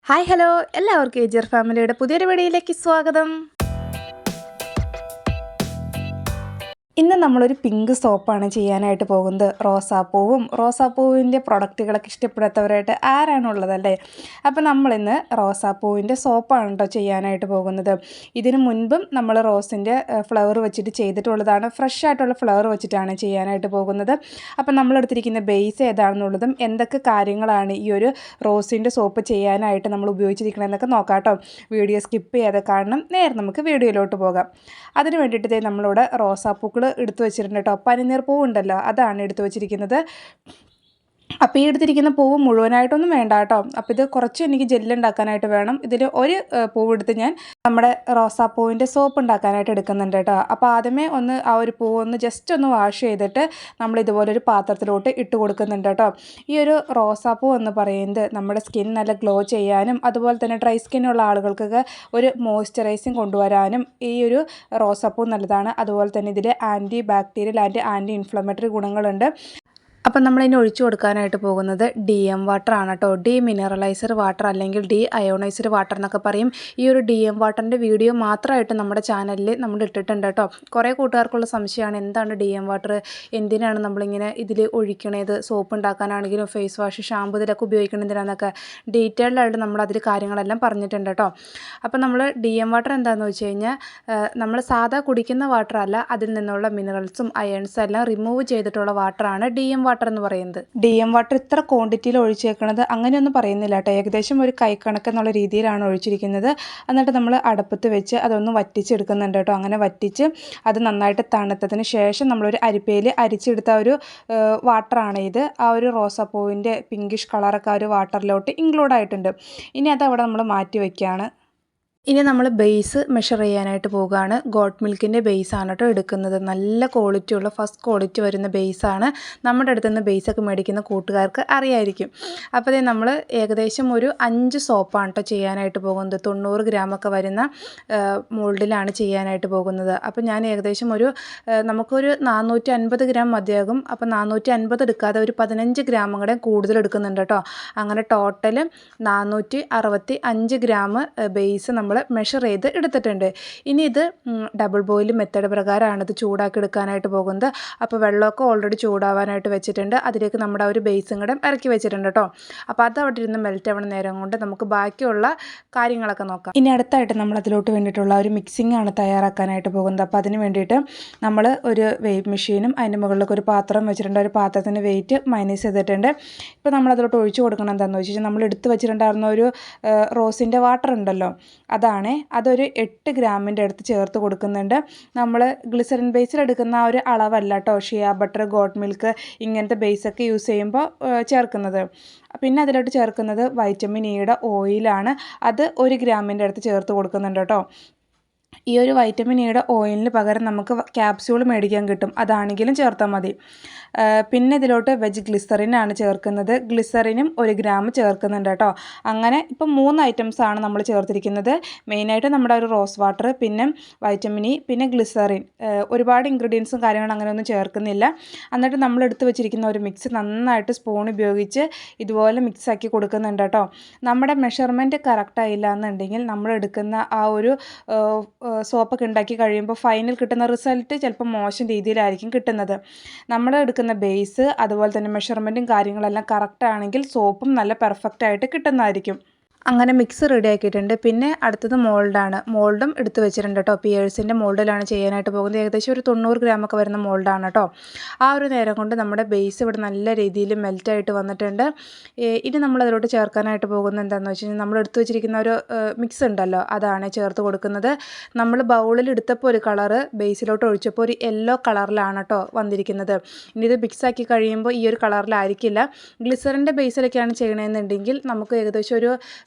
Hi hello എല്ലാവർക്കും ഏജർ ഫാമിലിയുടെ പുതിയൊരു വീഡിയോയിലേക്ക് സ്വാഗതം. ഇന്ന് നമ്മളൊരു പിങ്ക് സോപ്പാണ് ചെയ്യാനായിട്ട് പോകുന്നത്. റോസാപ്പൂവിൻ്റെ പ്രൊഡക്റ്റുകളൊക്കെ ഇഷ്ടപ്പെടാത്തവരായിട്ട് ആരാണുള്ളതല്ലേ? അപ്പോൾ നമ്മളിന്ന് റോസാപ്പൂവിൻ്റെ സോപ്പാണ് കേട്ടോ ചെയ്യാനായിട്ട് പോകുന്നത്. ഇതിനു മുൻപും നമ്മൾ റോസിൻ്റെ ഫ്ലവർ വെച്ചിട്ട് ചെയ്തിട്ടുള്ളതാണ്. ഫ്രഷ് ആയിട്ടുള്ള ഫ്ലവർ വെച്ചിട്ടാണ് ചെയ്യാനായിട്ട് പോകുന്നത്. അപ്പോൾ നമ്മളെടുത്തിരിക്കുന്ന ബേസ് ഏതാണെന്നുള്ളതും എന്തൊക്കെ കാര്യങ്ങളാണ് ഈ ഒരു റോസിൻ്റെ സോപ്പ് ചെയ്യാനായിട്ട് നമ്മൾ ഉപയോഗിച്ചിരിക്കണമെന്നൊക്കെ നോക്കാം കേട്ടോ. വീഡിയോ സ്കിപ്പ് ചെയ്യാതെ കാണണം. നേരെ നമുക്ക് വീഡിയോയിലോട്ട് പോകാം. അതിന് വേണ്ടിയിട്ട് നമ്മളിവിടെ റോസാപ്പൂക്കൾ എടുത്തു വെച്ചിട്ടുണ്ട് കേട്ടോ. പനിനീർ പൂവുണ്ടല്ലോ, അതാണ് എടുത്തു വെച്ചിരിക്കുന്നത്. അപ്പോൾ ഈ എടുത്തിരിക്കുന്ന പൂവ് മുഴുവനായിട്ടൊന്നും വേണ്ട കേട്ടോ. അപ്പോൾ ഇത് കുറച്ച് എനിക്ക് ജെല്ലുണ്ടാക്കാനായിട്ട് വേണം. ഇതിൽ ഒരു പൂവെടുത്ത് ഞാൻ നമ്മുടെ റോസാപ്പൂവിൻ്റെ സോപ്പ് ഉണ്ടാക്കാനായിട്ട് എടുക്കുന്നുണ്ട് കേട്ടോ. അപ്പോൾ ആദ്യമേ ആ ഒരു പൂവ് ജസ്റ്റ് ഒന്ന് വാഷ് ചെയ്തിട്ട് നമ്മൾ ഇതുപോലൊരു പാത്രത്തിലോട്ട് ഇട്ട് കൊടുക്കുന്നുണ്ട് കേട്ടോ. ഈ ഒരു റോസാപ്പൂ എന്ന് പറയുന്നത് നമ്മുടെ സ്കിൻ നല്ല ഗ്ലോ ചെയ്യാനും അതുപോലെ തന്നെ ഡ്രൈ സ്കിന്നുള്ള ആളുകൾക്കൊക്കെ ഒരു മോയ്സ്ചറൈസിങ് കൊണ്ടുവരാനും ഈ ഒരു റോസാപ്പൂ നല്ലതാണ്. അതുപോലെ തന്നെ ഇതിൽ ആൻറ്റി ബാക്ടീരിയൽ ആൻറ്റി ഇൻഫ്ലമേറ്ററി ഗുണങ്ങളുണ്ട്. അപ്പം നമ്മളിനി ഒഴിച്ചു കൊടുക്കാനായിട്ട് പോകുന്നത് DM വാട്ടർ ആണ് കേട്ടോ. ഡീമിനറലൈസർ വാട്ടർ അല്ലെങ്കിൽ അയോണൈസ്ഡ് വാട്ടർ എന്നൊക്കെ പറയും. ഈ ഒരു DM വാട്ടറിൻ്റെ വീഡിയോ മാത്രമായിട്ട് നമ്മുടെ ചാനലിൽ നമ്മൾ ഇട്ടിട്ടുണ്ട് കേട്ടോ. കുറേ കൂട്ടുകാർക്കുള്ള സംശയമാണ്, എന്താണ് DM വാട്ടർ, എന്തിനാണ് നമ്മളിങ്ങനെ ഇതിൽ ഒഴിക്കണത്, സോപ്പ് ഉണ്ടാക്കാനാണെങ്കിലും ഫേസ് വാഷ്, ഷാമ്പു ഇതിലൊക്കെ ഉപയോഗിക്കണതിനാന്നൊക്കെ ഡീറ്റെയിൽഡായിട്ട് നമ്മൾ അതിൽ കാര്യങ്ങളെല്ലാം പറഞ്ഞിട്ടുണ്ട് കേട്ടോ. അപ്പം നമ്മൾ DM വാട്ടർ എന്താണെന്ന് വെച്ച് കഴിഞ്ഞാൽ നമ്മൾ സാധാ കുടിക്കുന്ന വാട്ടർ അല്ല, അതിൽ നിന്നുള്ള മിനറൽസും അയൺസും എല്ലാം റിമൂവ് ചെയ്തിട്ടുള്ള വാട്ടറാണ് DM വാട്ടർ എന്ന് പറയുന്നത്. DM വാട്ടർ ഇത്ര ക്വാണ്ടിറ്റിയിൽ ഒഴിച്ചേക്കണത് അങ്ങനെയൊന്നും പറയുന്നില്ല കേട്ടോ. ഏകദേശം ഒരു കൈക്കണക്ക് എന്നുള്ള രീതിയിലാണ് ഒഴിച്ചിരിക്കുന്നത്. എന്നിട്ട് നമ്മൾ അടുപ്പത്ത് വെച്ച് അതൊന്ന് വറ്റിച്ചെടുക്കുന്നുണ്ട് കേട്ടോ. അങ്ങനെ വറ്റിച്ച് അത് നന്നായിട്ട് തണുത്തതിന് ശേഷം നമ്മളൊരു അരിപ്പയിൽ അരിച്ചെടുത്ത ഒരു വാട്ടറാണ് ഇത്. ആ ഒരു റോസാപ്പൂവിൻ്റെ പിങ്കിഷ് കളറൊക്കെ ആ ഒരു വാട്ടറിലോട്ട് ഇൻക്ലൂഡ് ആയിട്ടുണ്ട്. ഇനി അതവിടെ നമ്മൾ മാറ്റി വയ്ക്കുകയാണ്. ഇനി നമ്മൾ ബേസ് മെഷർ ചെയ്യാനായിട്ട് പോവുകയാണ്. ഗോട്ട് മിൽക്കിൻ്റെ ബേസാണ് കേട്ടോ എടുക്കുന്നത്. നല്ല ക്വാളിറ്റിയുള്ള ഫസ്റ്റ് ക്വാളിറ്റി വരുന്ന ബേസാണ്. നമ്മുടെ അടുത്ത് നിന്ന് ബേസൊക്കെ മേടിക്കുന്ന കൂട്ടുകാർക്ക് അറിയായിരിക്കും. അപ്പോൾ നമ്മൾ ഏകദേശം ഒരു 5 സോപ്പാണ് കേട്ടോ ചെയ്യാനായിട്ട് പോകുന്നത്. 90 ഗ്രാമൊക്കെ വരുന്ന മോൾഡിലാണ് ചെയ്യാനായിട്ട് പോകുന്നത്. അപ്പോൾ ഞാൻ ഏകദേശം നമുക്കൊരു 450 ഗ്രാം മതിയാകും. അപ്പോൾ 450 എടുക്കാതെ ഒരു 15 ഗ്രാം കൂടെ കൂടുതൽ എടുക്കുന്നുണ്ട് കേട്ടോ. അങ്ങനെ ടോട്ടൽ 465 ഗ്രാം ബേസ് നമ്മൾ മെഷർ ചെയ്ത് എടുത്തിട്ടുണ്ട്. ഇനി ഇത് ഡബിൾ ബോയിൽ മെത്തേഡ് പ്രകാരമാണ് ഇത് ചൂടാക്കി എടുക്കാനായിട്ട് പോകുന്നത്. അപ്പോൾ വെള്ളമൊക്കെ ഓൾറെഡി ചൂടാവാനായിട്ട് വെച്ചിട്ടുണ്ട്. അതിലേക്ക് നമ്മുടെ ഒരു ബേസും കൂടെ ഇറക്കി വെച്ചിട്ടുണ്ട് കേട്ടോ. അപ്പോൾ അത് അവിടെ ഇരുന്ന് മെൽറ്റ് ആവണ നേരം കൊണ്ട് നമുക്ക് ബാക്കിയുള്ള കാര്യങ്ങളൊക്കെ നോക്കാം. ഇനി അടുത്തായിട്ട് നമ്മൾ അതിലോട്ട് വേണ്ടിയിട്ടുള്ള ഒരു മിക്സിംഗ് ആണ് തയ്യാറാക്കാനായിട്ട് പോകുന്നത്. അപ്പോൾ അതിന് വേണ്ടിയിട്ട് നമ്മൾ ഒരു വെയ്റ്റ് മെഷീനും അതിൻ്റെ മുകളിലേക്ക് ഒരു പാത്രം വെച്ചിട്ടുണ്ട്. ഒരു പാത്രത്തിൻ്റെ വെയിറ്റ് മൈനസ് ചെയ്തിട്ടുണ്ട്. ഇപ്പോൾ നമ്മൾ അതിലോട്ട് ഒഴിച്ചു കൊടുക്കണം. എന്താണെന്ന് വെച്ച് കഴിഞ്ഞാൽ നമ്മൾ എടുത്ത് വെച്ചിട്ടുണ്ടായിരുന്ന ഒരു റോസിൻ്റെ വാട്ടർ ഉണ്ടല്ലോ, അതൊരു 8 ഗ്രാമിൻ്റെ അടുത്ത് ചേർത്ത് കൊടുക്കുന്നുണ്ട്. നമ്മൾ ഗ്ലിസറിൻ ബേസിൽ എടുക്കുന്ന ആ ഒരു അളവല്ല കേട്ടോ ഷിയ ബട്ടർ, ഗോട്ട് മിൽക്ക് ഇങ്ങനത്തെ ബേസൊക്കെ യൂസ് ചെയ്യുമ്പോൾ ചേർക്കുന്നത്. പിന്നെ അതിലോട്ട് ചേർക്കുന്നത് വൈറ്റമിൻ ഇയുടെ ഓയിലാണ്. അത് 1 ഗ്രാമിൻ്റെ അടുത്ത് ചേർത്ത് കൊടുക്കുന്നുണ്ട് കേട്ടോ. ഈ ഒരു വൈറ്റമിൻ ഇയുടെ ഓയിലിന് പകരം നമുക്ക് ക്യാപ്സ്യൂൾ മേടിക്കാൻ കിട്ടും, അതാണെങ്കിലും ചേർത്താൽ മതി. പിന്നെ ഇതിലോട്ട് വെജ് ഗ്ലിസറിനാണ് ചേർക്കുന്നത്. ഗ്ലിസറിനും 1 ഗ്രാം ചേർക്കുന്നുണ്ട് കേട്ടോ. അങ്ങനെ ഇപ്പം 3 ഐറ്റംസാണ് നമ്മൾ ചേർത്തിരിക്കുന്നത്. മെയിനായിട്ട് നമ്മുടെ ഒരു റോസ് വാട്ടർ, പിന്നെ വൈറ്റമിൻ ഇ, പിന്നെ ഗ്ലിസറിൻ. ഒരുപാട് ഇൻഗ്രീഡിയൻസും കാര്യങ്ങളും അങ്ങനെയൊന്നും ചേർക്കുന്നില്ല. എന്നിട്ട് നമ്മൾ എടുത്ത് വെച്ചിരിക്കുന്ന ഒരു മിക്സ് നന്നായിട്ട് സ്പൂൺ ഉപയോഗിച്ച് ഇതുപോലെ മിക്സാക്കി കൊടുക്കുന്നുണ്ട് കേട്ടോ. നമ്മുടെ മെഷർമെൻറ്റ് കറക്റ്റായില്ല എന്നുണ്ടെങ്കിൽ നമ്മൾ എടുക്കുന്ന ആ ഒരു സോപ്പൊക്കെ ഉണ്ടാക്കി കഴിയുമ്പോൾ ഫൈനൽ കിട്ടുന്ന റിസൾട്ട് ചിലപ്പോൾ മോശം രീതിയിലായിരിക്കും കിട്ടുന്നത്. നമ്മൾ എടുക്കുന്ന ബേസ് അതുപോലെ തന്നെ മെഷർമെൻറ്റും കാര്യങ്ങളെല്ലാം കറക്റ്റ് ആണെങ്കിൽ സോപ്പും നല്ല പെർഫെക്റ്റ് ആയിട്ട് കിട്ടുന്നതായിരിക്കും. അങ്ങനെ മിക്സ് റെഡി ആക്കിയിട്ടുണ്ട്. പിന്നെ അടുത്തത് മോൾഡാണ്. മോൾഡും എടുത്ത് വെച്ചിട്ടുണ്ട് കേട്ടോ. പിയേഴ്സിൻ്റെ മോൾഡിലാണ് ചെയ്യാനായിട്ട് പോകുന്നത്. ഏകദേശം ഒരു 90 ഗ്രാമൊക്കെ വരുന്ന മോൾഡാണ് കേട്ടോ. ആ ഒരു നേരം കൊണ്ട് നമ്മുടെ ബേസ് ഇവിടെ നല്ല രീതിയിൽ മെൽറ്റായിട്ട് വന്നിട്ടുണ്ട്. ഇനി നമ്മൾ അതിലോട്ട് ചേർക്കാനായിട്ട് പോകുന്നത് എന്താണെന്ന് വെച്ച് കഴിഞ്ഞാൽ നമ്മൾ എടുത്ത് വെച്ചിരിക്കുന്ന ഒരു മിക്സ് ഉണ്ടല്ലോ, അതാണ് ചേർത്ത് കൊടുക്കുന്നത്. നമ്മൾ ബൗളിൽ എടുത്തപ്പോൾ ഒരു കളറ്, ബേസിലോട്ട് ഒഴിച്ചപ്പോൾ ഒരു യെല്ലോ കളറിലാണ് കേട്ടോ വന്നിരിക്കുന്നത്. ഇനി ഇത് മിക്സാക്കി കഴിയുമ്പോൾ ഈ ഒരു കളറിലായിരിക്കില്ല. ഗ്ലിസറിൻ്റെ ബേസിലൊക്കെയാണ് ചെയ്യണമെന്നുണ്ടെങ്കിൽ നമുക്ക് ഏകദേശം ഒരു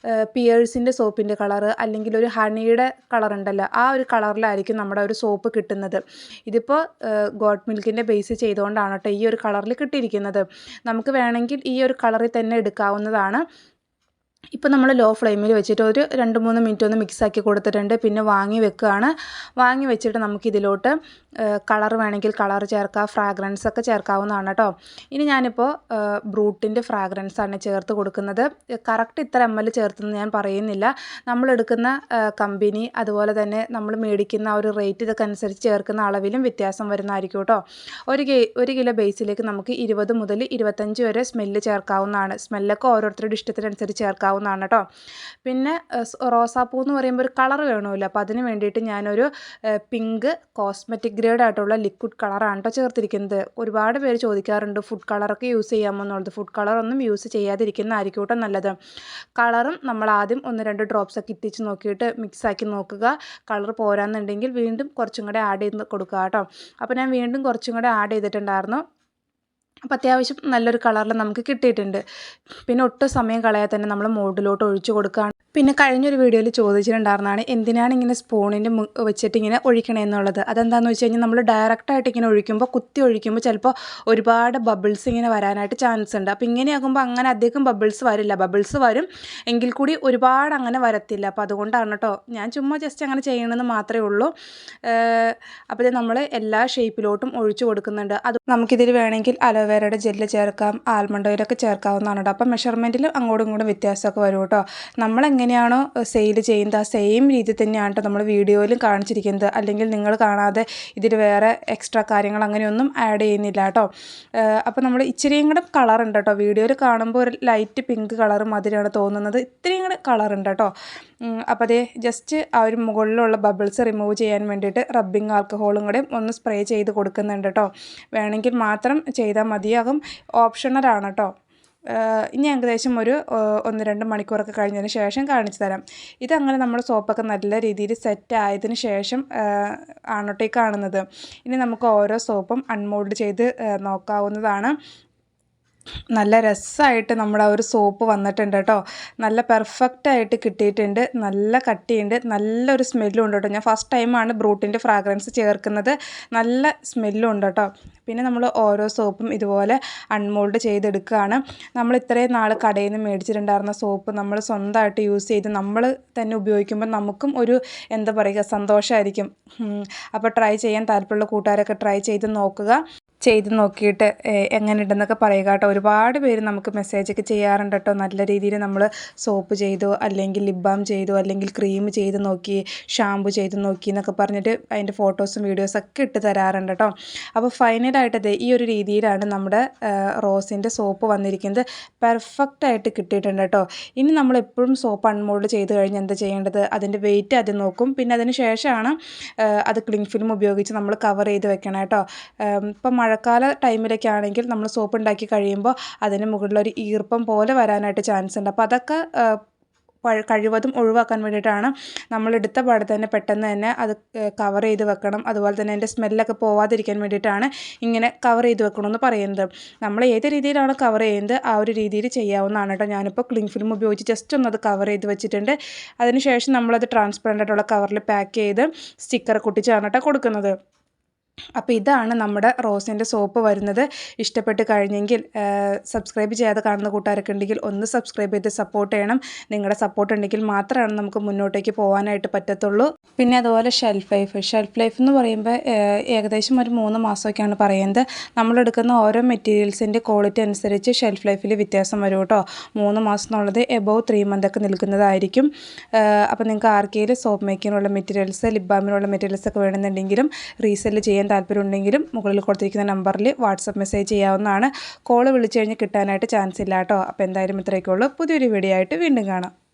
പിയേഴ്സിൻ്റെ സോപ്പിൻ്റെ കളറ് അല്ലെങ്കിൽ ഒരു ഹണിയുടെ കളർ ഉണ്ടല്ലോ, ആ ഒരു കളറിലായിരിക്കും നമ്മുടെ ഒരു സോപ്പ് കിട്ടുന്നത്. ഇതിപ്പോൾ ഗോട്ട് മിൽക്കിൻ്റെ ബേസ് ചെയ്തുകൊണ്ടാണ് കേട്ടോ ഈ ഒരു കളറിൽ കിട്ടിയിരിക്കുന്നത്. നമുക്ക് വേണമെങ്കിൽ ഈ ഒരു കളറിൽ തന്നെ എടുക്കാവുന്നതാണ്. ഇപ്പോൾ നമ്മൾ ലോ ഫ്ലെയിമിൽ വെച്ചിട്ട് ഒരു 2-3 മിനിറ്റ് ഒന്ന് മിക്സാക്കി കൊടുത്തിട്ടുണ്ട്. പിന്നെ വാങ്ങി വെക്കുകയാണ്. വാങ്ങി വെച്ചിട്ട് നമുക്കിതിലോട്ട് കളർ വേണമെങ്കിൽ കളർ ചേർക്കാം, ഫ്രാഗ്രൻസ് ഒക്കെ ചേർക്കാവുന്നതാണ് കേട്ടോ. ഇനി ഞാനിപ്പോൾ ബ്രൂട്ടിൻ്റെ ഫ്രാഗ്രൻസാണ് ചേർത്ത് കൊടുക്കുന്നത്. കറക്റ്റ് ഇത്ര ml ചേർത്തെന്ന് ഞാൻ പറയുന്നില്ല. നമ്മളെടുക്കുന്ന കമ്പനി അതുപോലെ തന്നെ നമ്മൾ മേടിക്കുന്ന ആ ഒരു റേറ്റ് ഇതൊക്കെ അനുസരിച്ച് ചേർക്കുന്ന അളവിലും വ്യത്യാസം വരുന്നതായിരിക്കും കേട്ടോ. 1 കിലോ ബേസിലേക്ക് നമുക്ക് 20 മുതൽ 25 വരെ സ്മെല്ല് ചേർക്കാവുന്നതാണ്. സ്മെല്ലൊക്കെ ഓരോരുത്തരുടെ ഇഷ്ടത്തിനനുസരിച്ച് ചേർക്കാവുന്നതാണ് കേട്ടോ. പിന്നെ റോസാപ്പൂ എന്ന് പറയുമ്പോൾ ഒരു കളർ വേണമല്ലോ. അപ്പോൾ അതിന് വേണ്ടിയിട്ട് ഞാനൊരു പിങ്ക് കോസ്മെറ്റിക് ഗ്രേഡ് ആയിട്ടുള്ള ലിക്വിഡ് കളറാണ് കേട്ടോ ചേർത്തിരിക്കുന്നത്. ഒരുപാട് പേര് ചോദിക്കാറുണ്ട് ഫുഡ് കളറൊക്കെ യൂസ് ചെയ്യാമോ എന്നുള്ളത്. ഫുഡ് കളറൊന്നും യൂസ് ചെയ്യാതിരിക്കുന്നതായിരിക്കും കേട്ടോ നല്ലത്. കളറും നമ്മൾ ആദ്യം 1-2 ഡ്രോപ്സ് ഒക്കെ ഇട്ടിച്ച് നോക്കിയിട്ട് മിക്സാക്കി നോക്കുക. കളർ പോരാന്നുണ്ടെങ്കിൽ വീണ്ടും കുറച്ചും കൂടെ ആഡ് ചെയ്ത് കൊടുക്കുക കേട്ടോ. അപ്പോൾ ഞാൻ വീണ്ടും കുറച്ചും കൂടെ ആഡ് ചെയ്തിട്ടുണ്ടായിരുന്നു. അപ്പോൾ അത്യാവശ്യം നല്ലൊരു കളറിൽ നമുക്ക് കിട്ടിയിട്ടുണ്ട്. പിന്നെ ഒട്ടും സമയം കളയാതെ തന്നെ നമ്മൾ മോൾഡിലോട്ട് ഒഴിച്ചു കൊടുക്കുകയാണ്. പിന്നെ കഴിഞ്ഞൊരു വീഡിയോയിൽ ചോദിച്ചിട്ടുണ്ടായിരുന്നതാണ് എന്തിനാണ് ഇങ്ങനെ സ്പൂണിൻ്റെ വെച്ചിട്ട് ഇങ്ങനെ ഒഴിക്കണമെന്നുള്ളത്. അതെന്താണെന്ന് വെച്ച് കഴിഞ്ഞാൽ നമ്മൾ ഡയറക്റ്റായിട്ട് ഇങ്ങനെ ഒഴിക്കുമ്പോൾ കുത്തി ഒഴിക്കുമ്പോൾ ചിലപ്പോൾ ഒരുപാട് ബബിൾസ് ഇങ്ങനെ വരാനായിട്ട് ചാൻസ് ഉണ്ട്. അപ്പോൾ ഇങ്ങനെയാകുമ്പോൾ അങ്ങനെ അധികം ബബിൾസ് വരില്ല. ബബിൾസ് വരും എങ്കിൽ കൂടി ഒരുപാട് അങ്ങനെ വരത്തില്ല. അപ്പോൾ അതുകൊണ്ടാണ് കേട്ടോ ഞാൻ ചുമ്മാ ജസ്റ്റ് അങ്ങനെ ചെയ്യണമെന്ന് മാത്രമേ ഉള്ളൂ. അപ്പോൾ ഇത് നമ്മൾ എല്ലാ ഷേപ്പിലോട്ടും ഒഴിച്ചു കൊടുക്കുന്നുണ്ട്. അത് നമുക്കിതിൽ വേണമെങ്കിൽ അലോവേരയുടെ ജെല്ല് ചേർക്കാം, ആൽമണ്ട് ഓയിലൊക്കെ ചേർക്കാവുന്നതാണ് കേട്ടോ. അപ്പോൾ മെഷർമെൻറ്റിൽ അങ്ങോട്ടും ഇങ്ങോട്ടും വ്യത്യാസമൊക്കെ വരും കേട്ടോ. നമ്മളെങ്ങനെയാണോ സെയിൽ ചെയ്യുന്നത് ആ സെയിം രീതി തന്നെയാണ് കേട്ടോ നമ്മൾ വീഡിയോയിലും കാണിച്ചിരിക്കുന്നത്. അല്ലെങ്കിൽ നിങ്ങൾ കാണാതെ ഇതിൽ വേറെ എക്സ്ട്രാ കാര്യങ്ങൾ അങ്ങനെയൊന്നും ആഡ് ചെയ്യുന്നില്ല കേട്ടോ. അപ്പോൾ നമ്മൾ ഇച്ചിരിയും കൂടെ കളറുണ്ട് കേട്ടോ. വീഡിയോയിൽ കാണുമ്പോൾ ഒരു ലൈറ്റ് പിങ്ക് കളർ മാതിരിയാണ് തോന്നുന്നത്. ഇത്രയും കൂടെ കളറുണ്ട് കേട്ടോ. അപ്പോൾ അതേ ജസ്റ്റ് ആ ഒരു മുകളിലുള്ള ബബിൾസ് റിമൂവ് ചെയ്യാൻ വേണ്ടിയിട്ട് റബ്ബിംഗ് ആൽക്കഹോളും കൂടെ ഒന്ന് സ്പ്രേ ചെയ്ത് കൊടുക്കുന്നുണ്ട് കേട്ടോ. വേണമെങ്കിൽ മാത്രം ചെയ്താൽ മതിയാകും. ഓപ്ഷണലാണ് കേട്ടോ. ഇനി ഏകദേശം ഒരു 1-2 മണിക്കൂറൊക്കെ കഴിഞ്ഞതിന് ശേഷം കാണിച്ചു തരാം. ഇതങ്ങനെ നമ്മൾ സോപ്പൊക്കെ നല്ല രീതിയിൽ സെറ്റ് ആയതിന് ശേഷം ആണ് കേട്ടോ ഈ കാണുന്നത്. ഇനി നമുക്ക് ഓരോ സോപ്പും അൺമോൾഡ് ചെയ്ത് നോക്കാവുന്നതാണ്. നല്ല രസമായിട്ട് നമ്മുടെ ആ ഒരു സോപ്പ് വന്നിട്ടുണ്ട് കേട്ടോ. നല്ല പെർഫെക്റ്റായിട്ട് കിട്ടിയിട്ടുണ്ട്. നല്ല കട്ടിയുണ്ട്, നല്ലൊരു സ്മെല്ലും ഉണ്ട് കേട്ടോ. ഞാൻ ഫസ്റ്റ് ടൈമാണ് ബ്രൂട്ടിൻ്റെ ഫ്രാഗ്രൻസ് ചേർക്കുന്നത്. നല്ല സ്മെല്ലും ഉണ്ട് കേട്ടോ. പിന്നെ നമ്മൾ ഓരോ സോപ്പും ഇതുപോലെ അൺമോൾഡ് ചെയ്തെടുക്കുകയാണ്. നമ്മൾ ഇത്രയും നാൾ കടയിൽ നിന്ന് മേടിച്ചിട്ടുണ്ടായിരുന്ന സോപ്പ് നമ്മൾ സ്വന്തമായിട്ട് യൂസ് ചെയ്ത് നമ്മൾ തന്നെ ഉപയോഗിക്കുമ്പോൾ നമുക്കും ഒരു എന്താ പറയുക സന്തോഷമായിരിക്കും. അപ്പോൾ ട്രൈ ചെയ്യാൻ താല്പര്യമുള്ള കൂട്ടുകാരൊക്കെ ട്രൈ ചെയ്ത് നോക്കുക. ചെയ്ത് നോക്കിയിട്ട് എങ്ങനെ ഉണ്ടെന്നൊക്കെ പറയുക കേട്ടോ. ഒരുപാട് പേര് നമുക്ക് മെസ്സേജൊക്കെ ചെയ്യാറുണ്ട് കേട്ടോ. നല്ല രീതിയിൽ നമ്മൾ സോപ്പ് ചെയ്തു, അല്ലെങ്കിൽ ലിപ് ബാം ചെയ്തു, അല്ലെങ്കിൽ ക്രീം ചെയ്ത് നോക്കി, ഷാമ്പു ചെയ്ത് നോക്കി എന്നൊക്കെ പറഞ്ഞിട്ട് അതിൻ്റെ ഫോട്ടോസും വീഡിയോസൊക്കെ ഇട്ട് തരാറുണ്ട് കേട്ടോ. അപ്പോൾ ഫൈനലായിട്ട് ഈ ഒരു രീതിയിലാണ് നമ്മുടെ റോസിൻ്റെ സോപ്പ് വന്നിരിക്കുന്നത്. പെർഫെക്റ്റായിട്ട് കിട്ടിയിട്ടുണ്ട് കേട്ടോ. ഇനി നമ്മൾ എപ്പോഴും സോപ്പ് അൺമോൾഡ് ചെയ്ത് കഴിഞ്ഞാൽ എന്താ ചെയ്യേണ്ടത്, അതിൻ്റെ വെയിറ്റ് ആദ്യം നോക്കും. പിന്നെ അതിന് ശേഷമാണ് അത് ക്ലിംഗ് ഫിലിം ഉപയോഗിച്ച് നമ്മൾ കവർ ചെയ്ത് വെക്കണം കേട്ടോ. ഇപ്പം മഴക്കാല ടൈമിലൊക്കെ ആണെങ്കിൽ നമ്മൾ സോപ്പ് ഉണ്ടാക്കി കഴിയുമ്പോൾ അതിന് മുകളിലൊരു ഈർപ്പം പോലെ വരാനായിട്ട് ചാൻസ് ഉണ്ട്. അപ്പോൾ അതൊക്കെ കഴിവതും ഒഴിവാക്കാൻ വേണ്ടിയിട്ടാണ് നമ്മളെടുത്ത പാടെ തന്നെ പെട്ടെന്ന് തന്നെ അത് കവർ ചെയ്ത് വെക്കണം. അതുപോലെ തന്നെ അതിൻ്റെ സ്മെല്ലൊക്കെ പോവാതിരിക്കാൻ വേണ്ടിയിട്ടാണ് ഇങ്ങനെ കവർ ചെയ്ത് വെക്കണമെന്ന് പറയുന്നത്. നമ്മൾ ഏത് രീതിയിലാണ് കവർ ചെയ്യുന്നത് ആ ഒരു രീതിയിൽ ചെയ്യാവുന്നതാണ് കേട്ടോ. ഞാനിപ്പോൾ ക്ലിംഗ് ഫിലിം ഉപയോഗിച്ച് ജസ്റ്റ് ഒന്ന് അത് കവർ ചെയ്ത് വെച്ചിട്ടുണ്ട്. അതിനുശേഷം നമ്മളത് ട്രാൻസ്പെറൻ്റ് ആയിട്ടുള്ള കവറിൽ പാക്ക് ചെയ്ത് സ്റ്റിക്കർ ഒട്ടിച്ചാണ് കേട്ടോ കൊടുക്കുന്നത്. അപ്പോൾ ഇതാണ് നമ്മുടെ റോസിൻ്റെ സോപ്പ് വരുന്നത്. ഇഷ്ടപ്പെട്ട് കഴിഞ്ഞെങ്കിൽ സബ്സ്ക്രൈബ് ചെയ്യാതെ കാണുന്ന കൂട്ടുകാരൊക്കെ ഉണ്ടെങ്കിൽ ഒന്ന് സബ്സ്ക്രൈബ് ചെയ്ത് സപ്പോർട്ട് ചെയ്യണം. നിങ്ങളുടെ സപ്പോർട്ട് ഉണ്ടെങ്കിൽ മാത്രമാണ് നമുക്ക് മുന്നോട്ടേക്ക് പോകാനായിട്ട് പറ്റത്തുള്ളൂ. പിന്നെ അതുപോലെ ഷെൽഫ് ലൈഫ് എന്ന് പറയുമ്പോൾ ഏകദേശം ഒരു 3 മാസമൊക്കെയാണ് പറയുന്നത്. നമ്മളെടുക്കുന്ന ഓരോ മെറ്റീരിയൽസിൻ്റെ ക്വാളിറ്റി അനുസരിച്ച് ഷെൽഫ് ലൈഫിൽ വ്യത്യാസം വരും കേട്ടോ. 3 മാസം എന്നുള്ളത് എബോവ് 3 മന്ത് ഒക്കെ നിൽക്കുന്നതായിരിക്കും. അപ്പോൾ നിങ്ങൾക്ക് ആർക്കെങ്കിലും സോപ്പ് മേക്കിങ്ങിനുള്ള മെറ്റീരിയൽസ്, ലിപ് ബാമിനുള്ള മെറ്റീരിയൽസ് ഒക്കെ വേണമെന്നുണ്ടെങ്കിലും റീസെല് ചെയ്യാൻ താല്പര്യമുണ്ടെങ്കിലും മുകളിൽ കൊടുത്തിരിക്കുന്ന നമ്പറിൽ വാട്സപ്പ് മെസ്സേജ് ചെയ്യാവുന്നതാണ്. കോൾ വിളിച്ചു കഴിഞ്ഞ് കിട്ടാനായിട്ട് ചാൻസ് ഇല്ല കേട്ടോ. അപ്പോൾ എന്തായാലും ഇത്രയൊക്കെ ഉള്ളൂ. പുതിയൊരു വീഡിയോ ആയിട്ട് വീണ്ടും കാണാം.